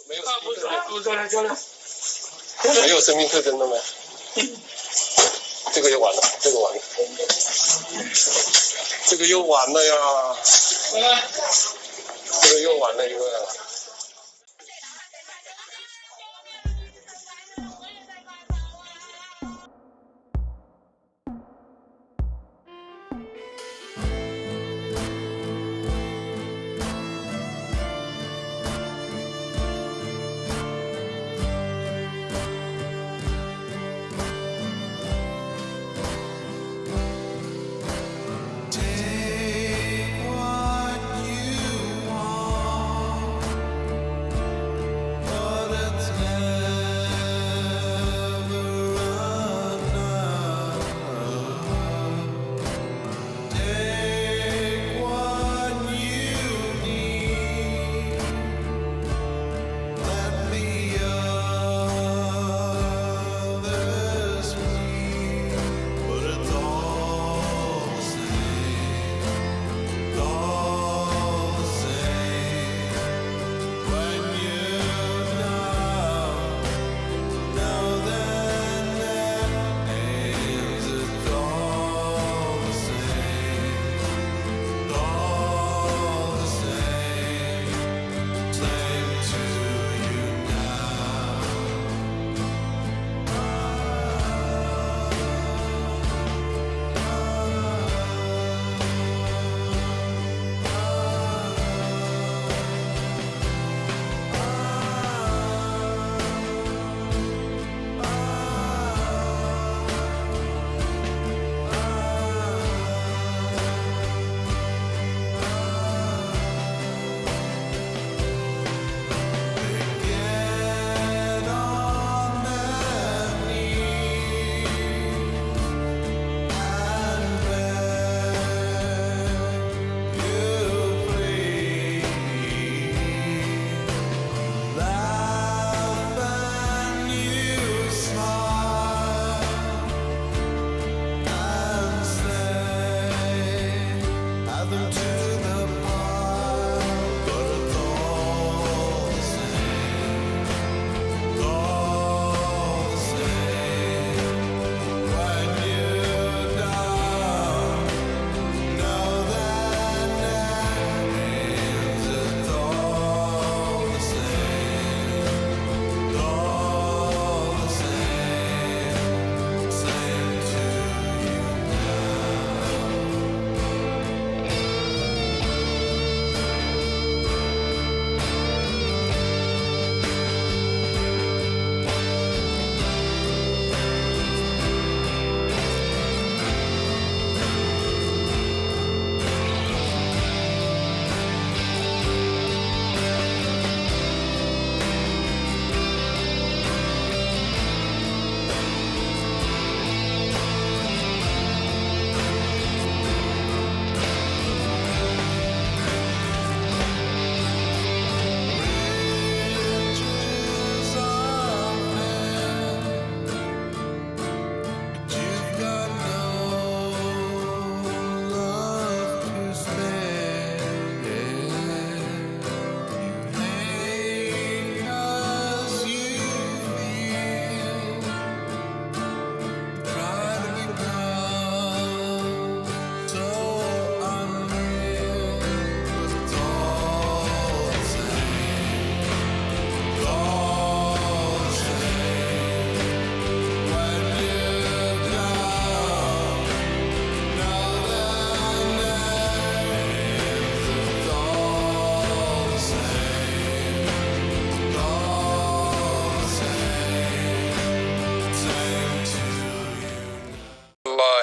没有生命特征，没有生命特征的吗？这个又完了，这个完了，这个又完了呀，这个又完了一个。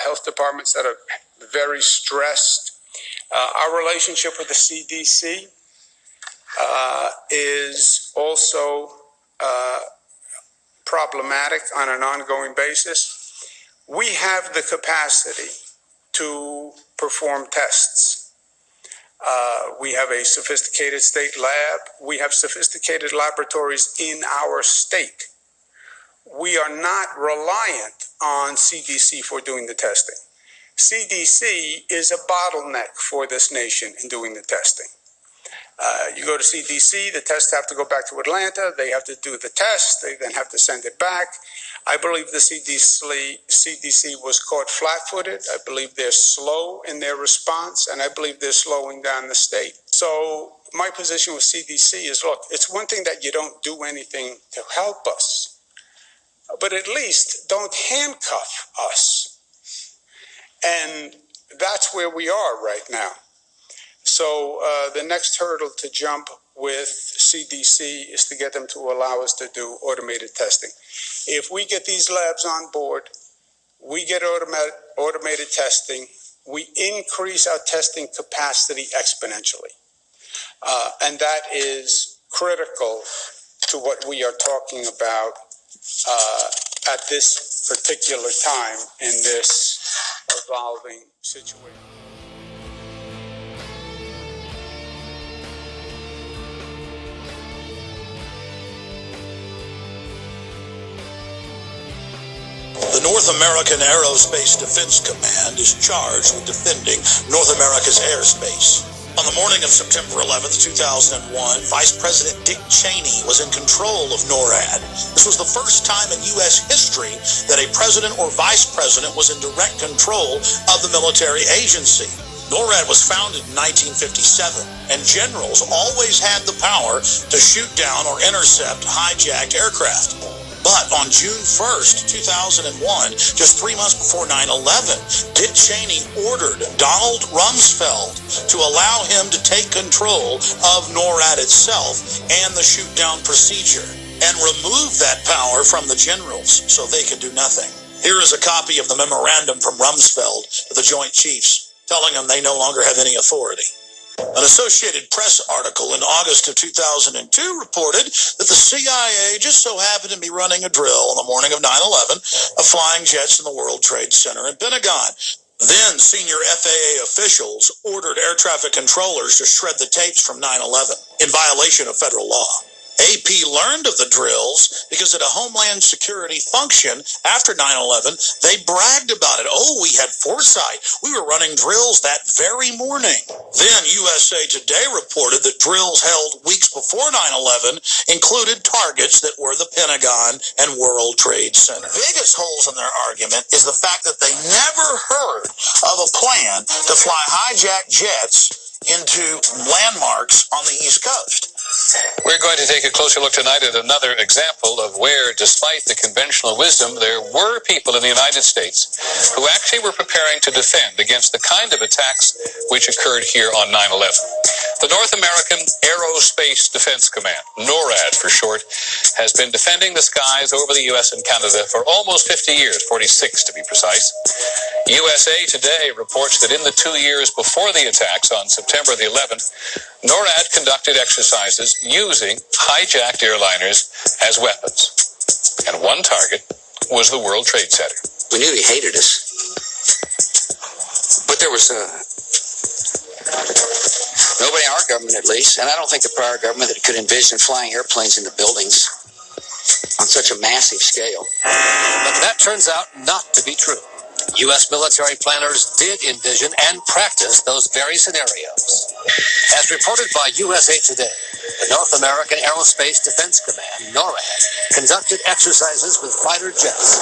Health departments that are very stressed. Our relationship with the CDC is also problematic on an ongoing basis. We have the capacity to perform tests. We have a sophisticated state lab. We have sophisticated laboratories in our state. We are not reliant on CDC for doing the testing. CDC is a bottleneck for this nation in doing the testing. You go to CDC, the tests have to go back to Atlanta. They have to do the test. They then have to send it back. I believe the CDC was caught flat-footed. I believe they're slow in their response, and I believe they're slowing down the state. So my position with CDC is, look, it's one thing that you don't do anything to help us, but at least don't handcuff us. And that's where we are right now. So the next hurdle to jump with CDC is to get them to allow us to do automated testing. If we get these labs on board, we get automated testing, we increase our testing capacity exponentially. And that is critical to what we are talking about at this particular time in this evolving situation. The North American Aerospace Defense Command is charged with defending North America's airspace. On the morning of September 11th, 2001, Vice President Dick Cheney was in control of NORAD. This was the first time in U.S. history that a president or vice president was in direct control of the military agency. NORAD was founded in 1957, and generals always had the power to shoot down or intercept hijacked aircraft. But on June 1st, 2001, just 3 months before 9/11, Dick Cheney ordered Donald Rumsfeld to allow him to take control of NORAD itself and the shoot-down procedure, and remove that power from the generals so they could do nothing. Here is a copy of the memorandum from Rumsfeld to the Joint Chiefs, telling them they no longer have any authority. An Associated Press article in August of 2002 reported that the CIA just so happened to be running a drill on the morning of 9/11 of flying jets in the World Trade Center and Pentagon. Then senior FAA officials ordered air traffic controllers to shred the tapes from 9/11 in violation of federal law. AP learned of the drills because at a Homeland Security function after 9/11, they bragged about it. Oh, we had foresight. We were running drills that very morning. Then USA Today reported that drills held weeks before 9/11 included targets that were the Pentagon and World Trade Center. The biggest holes in their argument is the fact that they never heard of a plan to fly hijacked jets into landmarks on the East Coast. We're going to take a closer look tonight at another example of where, despite the conventional wisdom, there were people in the United States who actually were preparing to defend against the kind of attacks which occurred here on 9/11. The North American Aerospace Defense Command, NORAD for short, has been defending the skies over the U.S. and Canada for almost 50 years, 46 to be precise. USA Today reports that in the 2 years before the attacks on September the 11th, NORAD conducted exercises using hijacked airliners as weapons. And one target was the World Trade Center. We knew he hated us. But there was nobody in our government, at least, and I don't think the prior government that could envision flying airplanes into buildings on such a massive scale. But that turns out not to be true. U.S. military planners did envision and practice those very scenarios. As reported by USA Today, the North American Aerospace Defense Command, NORAD, conducted exercises with fighter jets,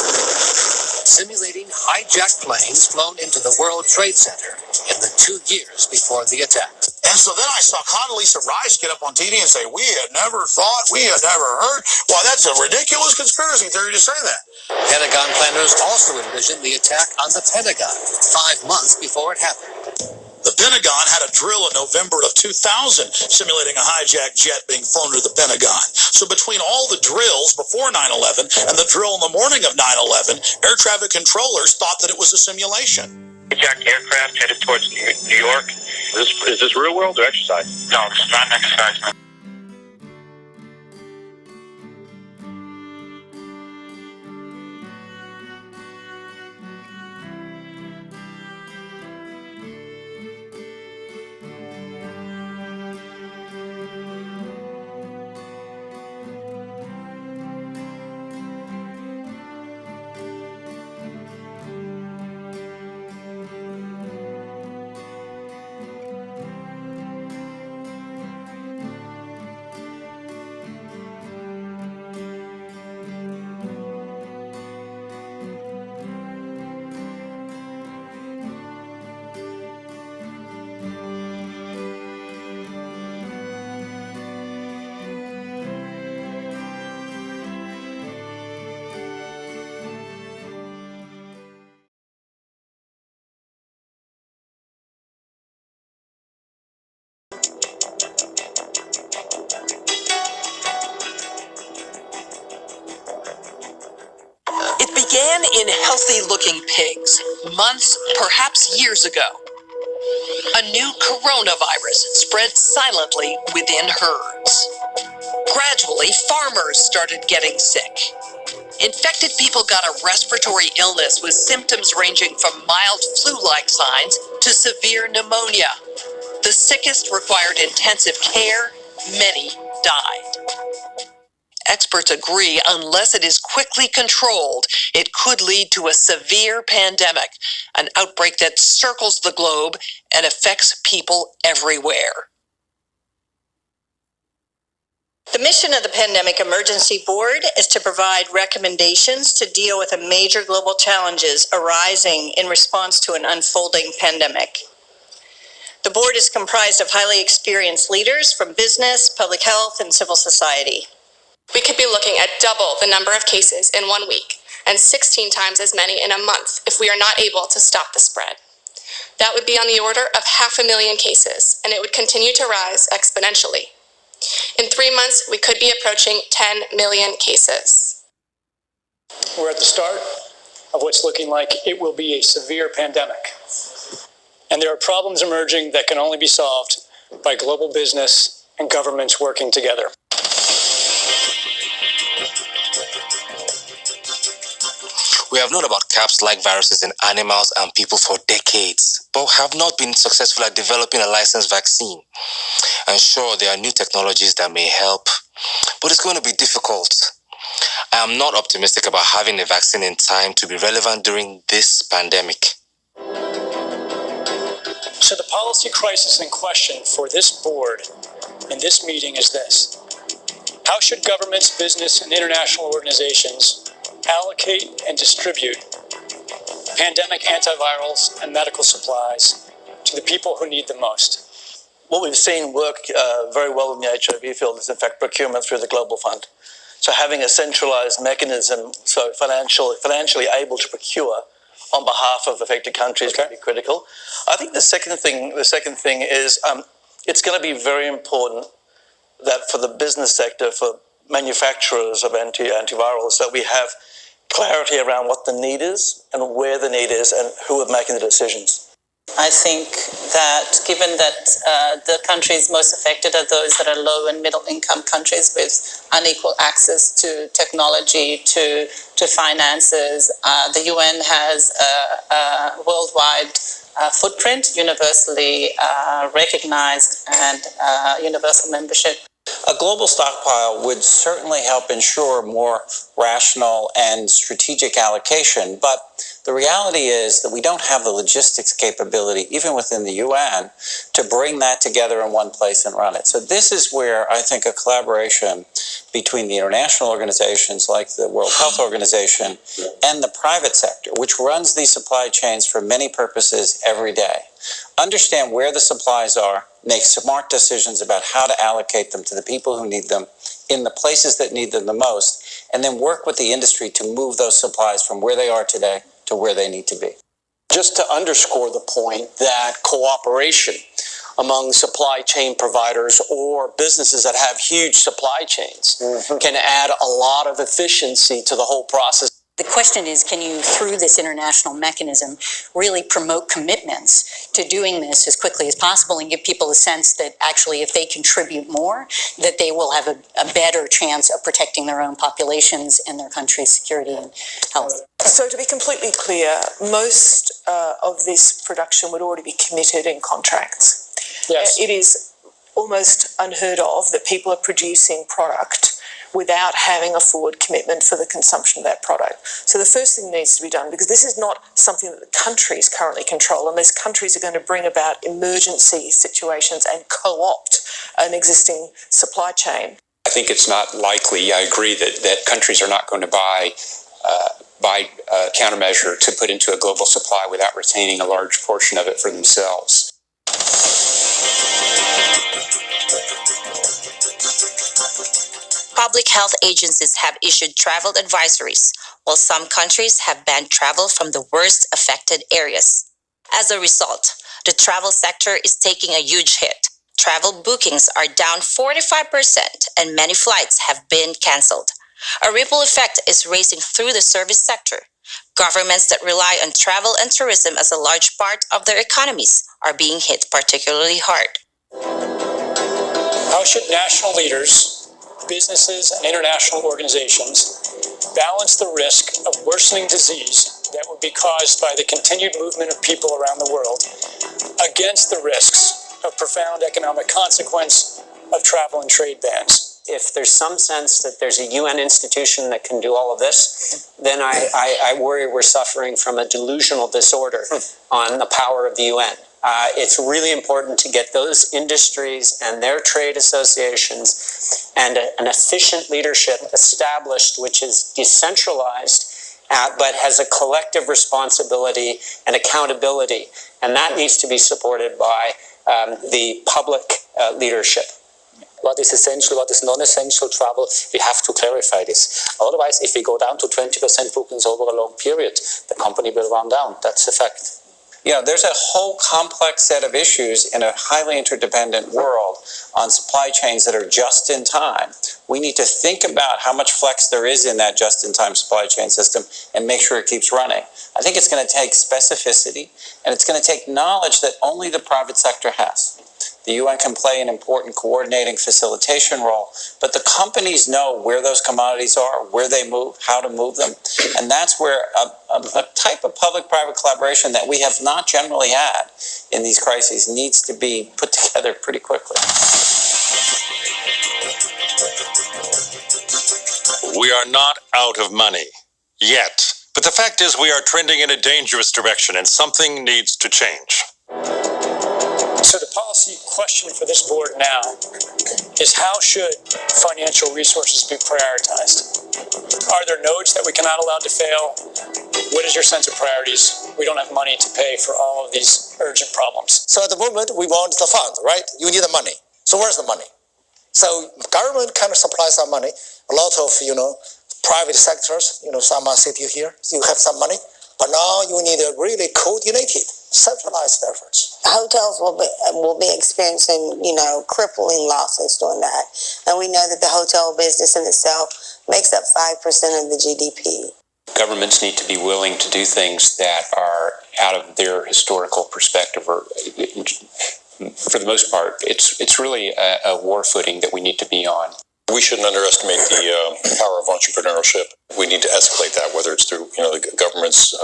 simulating hijacked planes flown into the World Trade Center in the 2 years before the attack. And so then I saw Condoleezza Rice get up on TV and say, we had never thought, we had never heard. Well, that's a ridiculous conspiracy theory to say that. Pentagon planners also envisioned the attack on the Pentagon 5 months before it happened. The Pentagon had a drill in November of 2000 simulating a hijacked jet being flown to the Pentagon. So between all the drills before 9/11 and the drill in the morning of 9/11, air traffic controllers thought that it was a simulation. Hijacked aircraft headed towards New York. Is this real world or exercise? No, it's not an exercise, man. began in healthy-looking pigs, months, perhaps years ago. A new coronavirus spread silently within herds. Gradually, farmers started getting sick. Infected people got a respiratory illness with symptoms ranging from mild flu-like signs to severe pneumonia. The sickest required intensive care. Many died. Experts agree unless it is quickly controlled, it could lead to a severe pandemic, an outbreak that circles the globe and affects people everywhere. The mission of the Pandemic Emergency Board is to provide recommendations to deal with the major global challenges arising in response to an unfolding pandemic. The board is comprised of highly experienced leaders from business, public health, and civil society. We could be looking at double the number of cases in 1 week and 16 times as many in a month if we are not able to stop the spread. That would be on the order of 500,000 cases, and it would continue to rise exponentially. In 3 months, we could be approaching 10 million cases. We're at the start of what's looking like it will be a severe pandemic. And there are problems emerging that can only be solved by global business and governments working together. We have known about CAPS-like viruses in animals and people for decades, but have not been successful at developing a licensed vaccine. And sure, there are new technologies that may help, but it's going to be difficult. I am not optimistic about having a vaccine in time to be relevant during this pandemic. So the policy crisis in question for this board in this meeting is this. How should governments, business, and international organizations allocate and distribute pandemic antivirals and medical supplies to the people who need them most? What we've seen work very well in the HIV field is, in fact, procurement through the Global Fund. So having a centralized mechanism, so financially able to procure on behalf of affected countries would be critical. I think the second thing is it's going to be very important that for the business sector, for manufacturers of antivirals, that we have clarity around what the need is and where the need is and who are making the decisions. I think that given that the countries most affected are those that are low and middle income countries with unequal access to technology, to finances, the UN has a worldwide footprint, universally recognized, and universal membership. A global stockpile would certainly help ensure more rational and strategic allocation, but the reality is that we don't have the logistics capability, even within the UN, to bring that together in one place and run it. So this is where I think a collaboration between the international organizations like the World Health Organization and the private sector, which runs these supply chains for many purposes every day, understand where the supplies are, make smart decisions about how to allocate them to the people who need them in the places that need them the most, and then work with the industry to move those supplies from where they are today to where they need to be. Just to underscore the point that cooperation among supply chain providers or businesses that have huge supply chains can add a lot of efficiency to the whole process. The question is, can you, through this international mechanism, really promote commitments to doing this as quickly as possible and give people a sense that actually if they contribute more, that they will have a better chance of protecting their own populations and their country's security and health. So to be completely clear, most of this production would already be committed in contracts. Yes. It is almost unheard of that people are producing product without having a forward commitment for the consumption of that product. So the first thing that needs to be done, because this is not something that the countries currently control, and these countries are going to bring about emergency situations and co-opt an existing supply chain. I think it's not likely, I agree, that countries are not going to buy countermeasure to put into a global supply without retaining a large portion of it for themselves. Public health agencies have issued travel advisories, while some countries have banned travel from the worst affected areas. As a result, the travel sector is taking a huge hit. Travel bookings are down 45% and many flights have been canceled. A ripple effect is racing through the service sector. Governments that rely on travel and tourism as a large part of their economies are being hit particularly hard. How should national leaders, businesses, and international organizations balance the risk of worsening disease that would be caused by the continued movement of people around the world against the risks of profound economic consequence of travel and trade bans? If there's some sense that there's a UN institution that can do all of this, then I worry we're suffering from a delusional disorder on the power of the UN. It's really important to get those industries and their trade associations and an efficient leadership established, which is decentralized, but has a collective responsibility and accountability. And that needs to be supported by the public leadership. What is essential, what is non-essential travel, we have to clarify this. Otherwise, if we go down to 20% bookings over a long period, the company will run down. That's a fact. Yeah, there's a whole complex set of issues in a highly interdependent world on supply chains that are just in time. We need to think about how much flex there is in that just-in-time supply chain system and make sure it keeps running. I think it's going to take specificity, and it's going to take knowledge that only the private sector has. The UN can play an important coordinating facilitation role, but the companies know where those commodities are, where they move, how to move them. And that's where a type of public-private collaboration that we have not generally had in these crises needs to be put together pretty quickly. We are not out of money yet, but the fact is we are trending in a dangerous direction and something needs to change. So the policy question for this board now is how should financial resources be prioritized? Are there nodes that we cannot allow to fail? What is your sense of priorities? We don't have money to pay for all of these urgent problems. So at the moment, we want the funds, right? You need the money. So where's the money? So government kind of supplies some money. A lot of, private sectors, some are sitting here. You have some money. But now you need a really coordinated, centralized efforts. Hotels will be experiencing, crippling losses doing that. And we know that the hotel business in itself makes up 5% of the GDP. Governments need to be willing to do things that are out of their historical perspective, or for the most part, it's really a war footing that we need to be on. We shouldn't underestimate the power of entrepreneurship. We need to escalate that, whether it's through the government's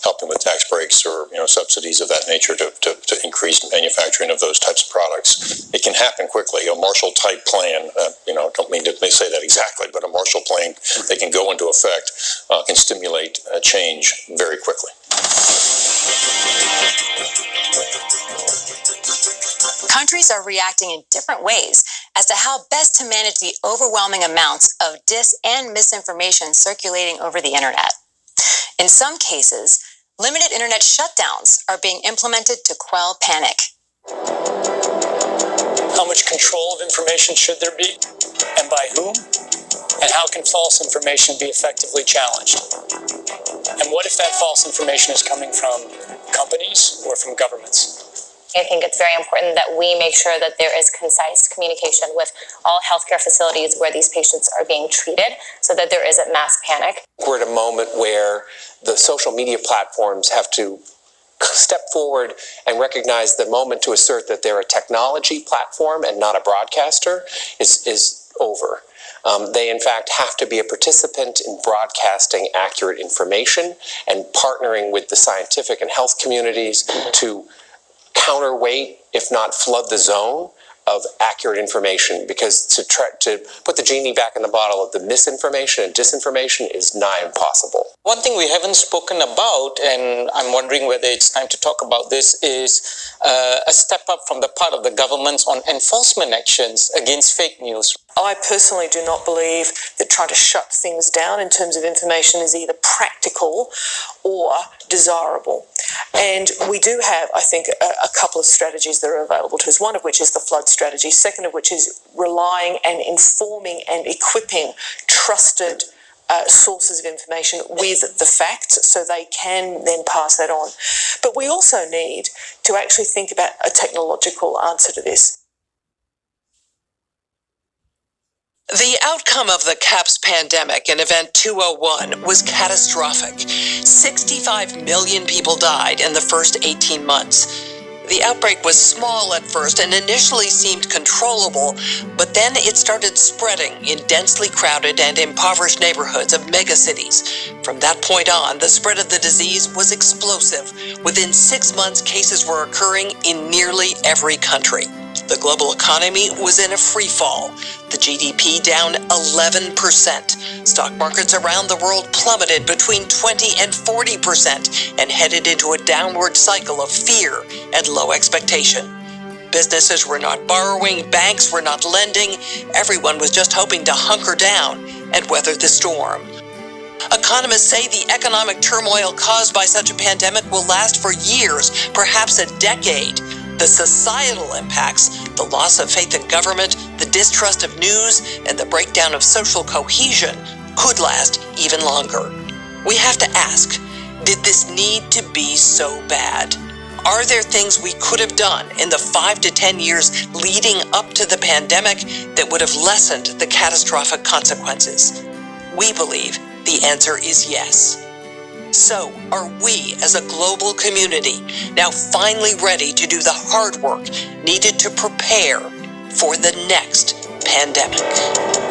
helping with tax breaks or subsidies of that nature to increase manufacturing of those types of products. It can happen quickly. A Marshall-type plan, don't mean to say that exactly, but a Marshall Plan that can go into effect can stimulate change very quickly. Countries are reacting in different ways as to how best to manage the overwhelming amounts of dis- and misinformation circulating over the internet. In some cases, limited internet shutdowns are being implemented to quell panic. How much control of information should there be, and by whom? And how can false information be effectively challenged? And what if that false information is coming from companies or from governments? I think it's very important that we make sure that there is concise communication with all healthcare facilities where these patients are being treated so that there isn't mass panic. We're at a moment where the social media platforms have to step forward and recognize the moment to assert that they're a technology platform and not a broadcaster is over. They, in fact, have to be a participant in broadcasting accurate information and partnering with the scientific and health communities to counterweight, if not flood the zone of accurate information, because to try to put the genie back in the bottle of the misinformation and disinformation is nigh impossible. One thing we haven't spoken about, and I'm wondering whether it's time to talk about this, is a step up from the part of the governments on enforcement actions against fake news. I personally do not believe that trying to shut things down in terms of information is either practical or desirable. And we do have, I think, a couple of strategies that are available to us, one of which is the flood strategy, second of which is relying and informing and equipping trusted sources of information with the facts so they can then pass that on. But we also need to actually think about a technological answer to this. The outcome of the CAPS pandemic in Event 201 was catastrophic. 65 million people died in the first 18 months. The outbreak was small at first and initially seemed controllable, but then it started spreading in densely crowded and impoverished neighborhoods of megacities. From that point on, the spread of the disease was explosive. Within 6 months, cases were occurring in nearly every country. The global economy was in a free fall. The GDP down 11%. Stock markets around the world plummeted between 20 and 40% and headed into a downward cycle of fear and low expectation. Businesses were not borrowing, banks were not lending. Everyone was just hoping to hunker down and weather the storm. Economists say the economic turmoil caused by such a pandemic will last for years, perhaps a decade. The societal impacts, the loss of faith in government, the distrust of news, and the breakdown of social cohesion could last even longer. We have to ask, did this need to be so bad? Are there things we could have done in the 5 to 10 years leading up to the pandemic that would have lessened the catastrophic consequences? We believe the answer is yes. So, are we as a global community now finally ready to do the hard work needed to prepare for the next pandemic?